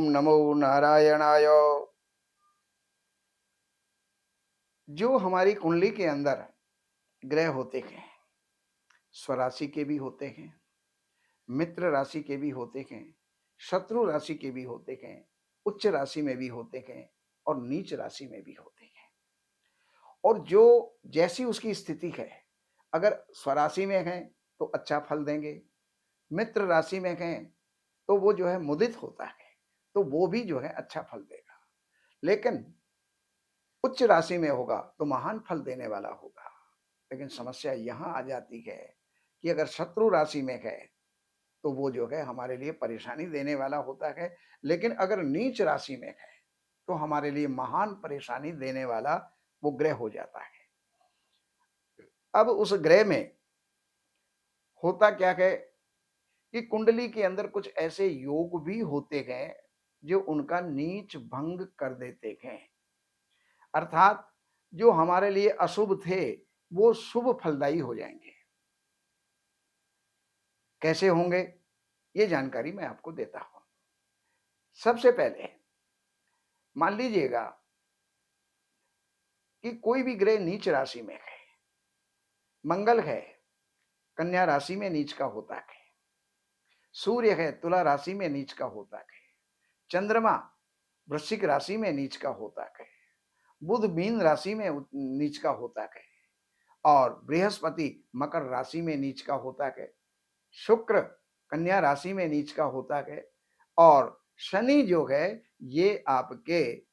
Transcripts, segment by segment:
नमो नारायणाय। जो हमारी कुंडली के अंदर ग्रह होते हैं, स्वराशि के भी होते हैं, मित्र राशि के भी होते हैं, शत्रु राशि के भी होते हैं, उच्च राशि में भी होते हैं और नीच राशि में भी होते हैं। और जो जैसी उसकी स्थिति है, अगर स्वराशि में है तो अच्छा फल देंगे, मित्र राशि में है तो वो जो है मुदित होता है, तो वो भी जो है अच्छा फल देगा। लेकिन उच्च राशि में होगा तो महान फल देने वाला होगा। लेकिन समस्या यहाँ आ जाती है कि अगर शत्रु राशि में है तो वो जो है हमारे लिए परेशानी देने वाला होता है। लेकिन अगर नीच राशि में है तो हमारे लिए महान परेशानी देने वाला वो ग्रह हो जाता है। अब उस ग्रह में होता क्या है कि कुंडली के अंदर कुछ ऐसे योग भी होते हैं जो उनका नीच भंग कर देते हैं। अर्थात जो हमारे लिए अशुभ थे वो शुभ फलदायी हो जाएंगे। कैसे होंगे ये जानकारी मैं आपको देता हूं। सबसे पहले मान लीजिएगा कि कोई भी ग्रह नीच राशि में है। मंगल है, कन्या राशि में नीच का होता है। सूर्य है, तुला राशि में नीच का होता है। चंद्रमा वृश्चिक राशि में नीच का होता है। बुध मीन राशि में नीच का होता है और बृहस्पति मकर राशि में नीच का होता है। शुक्र कन्या राशि में नीच का होता है और शनि जो है ये आपके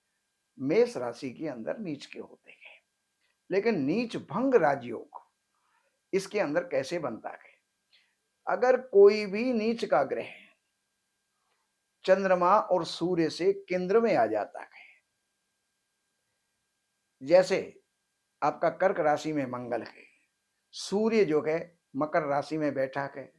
मेष राशि के अंदर नीच के होते हैं। लेकिन नीच भंग राजयोग इसके अंदर कैसे बनता है? अगर कोई भी नीच का ग्रह चंद्रमा और सूर्य से केंद्र में आ जाता है, जैसे आपका कर्क राशि में मंगल है, सूर्य जो है मकर राशि में बैठा है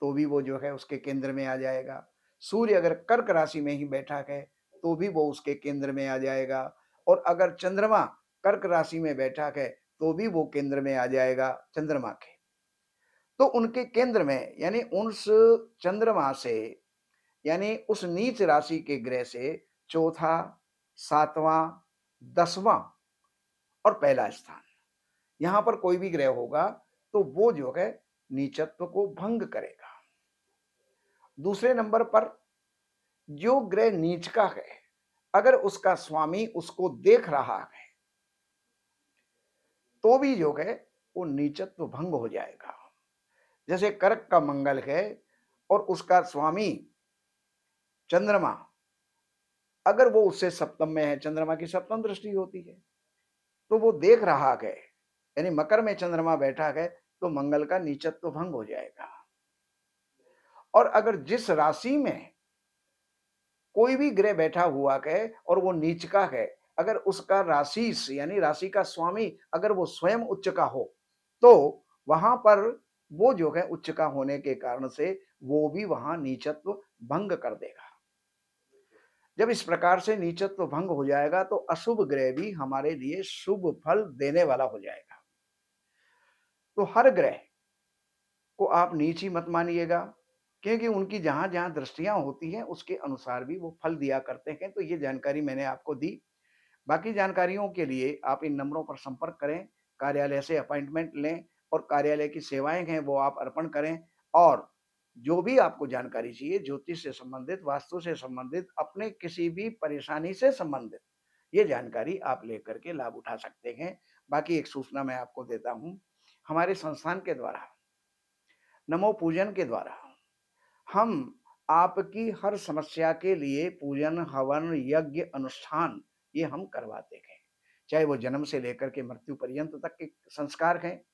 तो भी वो जो है उसके केंद्र में आ जाएगा। सूर्य अगर कर्क राशि में ही बैठा है तो भी वो उसके केंद्र में आ जाएगा। और अगर चंद्रमा कर्क राशि में बैठा है तो भी वो केंद्र में आ जाएगा चंद्रमा के। तो उनके केंद्र में यानी उस चंद्रमा से यानी उस नीच राशि के ग्रह से चौथा, सातवां, 10वां और पहला स्थान, यहां पर कोई भी ग्रह होगा तो वो जो है नीचत्व को भंग करेगा। दूसरे नंबर पर जो ग्रह नीच का है, अगर उसका स्वामी उसको देख रहा है तो भी जो है वो नीचत्व भंग हो जाएगा। जैसे कर्क का मंगल है और उसका स्वामी चंद्रमा, अगर वो उससे सप्तम में है, चंद्रमा की सप्तम दृष्टि होती है, तो वो देख रहा है यानी मकर में चंद्रमा बैठा है तो मंगल का नीचत्व भंग हो जाएगा। और अगर जिस राशि में कोई भी ग्रह बैठा हुआ है और वो नीच का है, अगर उसका राशि यानी राशि का स्वामी अगर वो स्वयं उच्च का हो तो वहां पर वो जो है उच्च का होने के कारण से वो भी वहां नीचत्व भंग कर देगा। जब इस प्रकार से नीचत्व भंग हो जाएगा तो अशुभ ग्रह भी हमारे लिए शुभ फल देने वाला हो जाएगा। तो हर ग्रह को आप नीच ही मत मानिएगा, क्योंकि उनकी जहां-जहां दृष्टियां होती हैं उसके अनुसार भी वो फल दिया करते हैं। तो ये जानकारी मैंने आपको दी। बाकी जानकारियों के लिए आप इन नंबरों पर संपर्क करें, कार्यालय से अपॉइंटमेंट लें और कार्यालय की सेवाएँ हैं वो आप अर्पण करें। और जो भी आपको जानकारी चाहिए ज्योतिष से संबंधित, वास्तु से संबंधित, अपने किसी भी परेशानी से संबंधित, ये जानकारी आप लेकर के लाभ उठा सकते हैं। बाकी एक सूचना मैं आपको देता हूँ, हमारे संस्थान के द्वारा नमो पूजन के द्वारा हम आपकी हर समस्या के लिए पूजन, हवन, यज्ञ, अनुष्ठान ये हम करवाते हैं। चाहे वो जन्म से लेकर के मृत्यु पर्यंत तक के संस्कार हैं।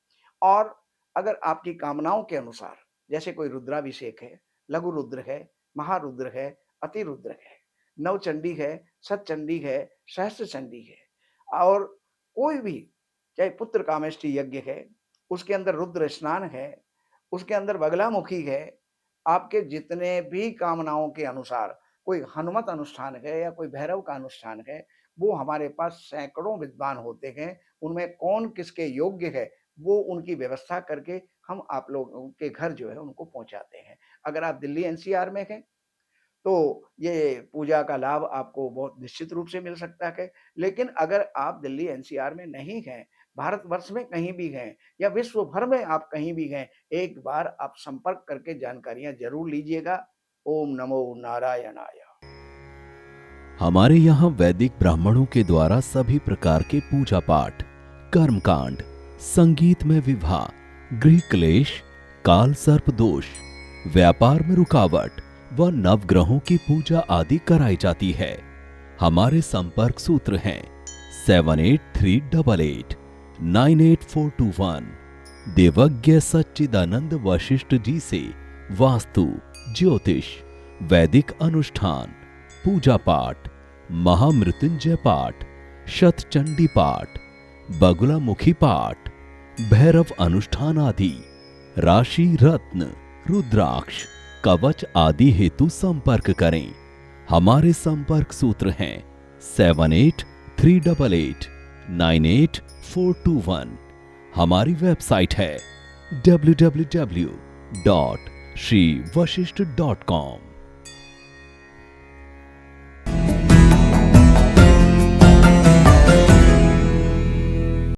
और अगर आपकी कामनाओं के अनुसार जैसे कोई रुद्राभिषेक है, लघु रुद्र है, महारुद्र है, अतिरुद्र है, नवचंडी है, सतचंडी है, सहस्त्र चंडी है और कोई भी चाहे पुत्र कामेष्टि यज्ञ है, उसके अंदर रुद्र स्नान है, उसके अंदर बगलामुखी है, आपके जितने भी कामनाओं के अनुसार कोई हनुमत अनुष्ठान है या कोई भैरव का अनुष्ठान है, वो हमारे पास सैकड़ों विद्वान होते हैं। उनमें कौन किसके योग्य है, वो उनकी व्यवस्था करके हम आप लोगों के घर जो है उनको पहुँचाते हैं। अगर आप दिल्ली एनसीआर में हैं, तो ये पूजा का लाभ आपको बहुत निश्चित रूप से मिल सकता है। लेकिन अगर आप दिल्ली एनसीआर में नहीं गए, भारतवर्ष में कहीं भी गए या विश्व भर में आप कहीं भी गए, एक बार आप संपर्क करके जानकारियाँ ज़रूर लीजिएगा। ओम नमो नारायणाय। हमारे यहाँ वैदिक ब्राह्मणों के द्वारा सभी प्रकार के पूजा पाठ, कर्मकांड, संगीत में विवाह, गृह क्लेश, काल सर्प दोष, व्यापार में रुकावट व नवग्रहों की पूजा आदि कराई जाती है। हमारे संपर्क सूत्र हैं 7838898421। देवज्ञ सच्चिदानंद वशिष्ठ जी से वास्तु, ज्योतिष, वैदिक अनुष्ठान, पूजा पाठ, महामृत्युंजय पाठ, शतचंडी पाठ, बगुलामुखी पाठ, भैरव अनुष्ठान आदि, राशि रत्न, रुद्राक्ष, कवच आदि हेतु संपर्क करें। हमारे संपर्क सूत्र हैं 7838898421। हमारी वेबसाइट है www.shrivashishth.com।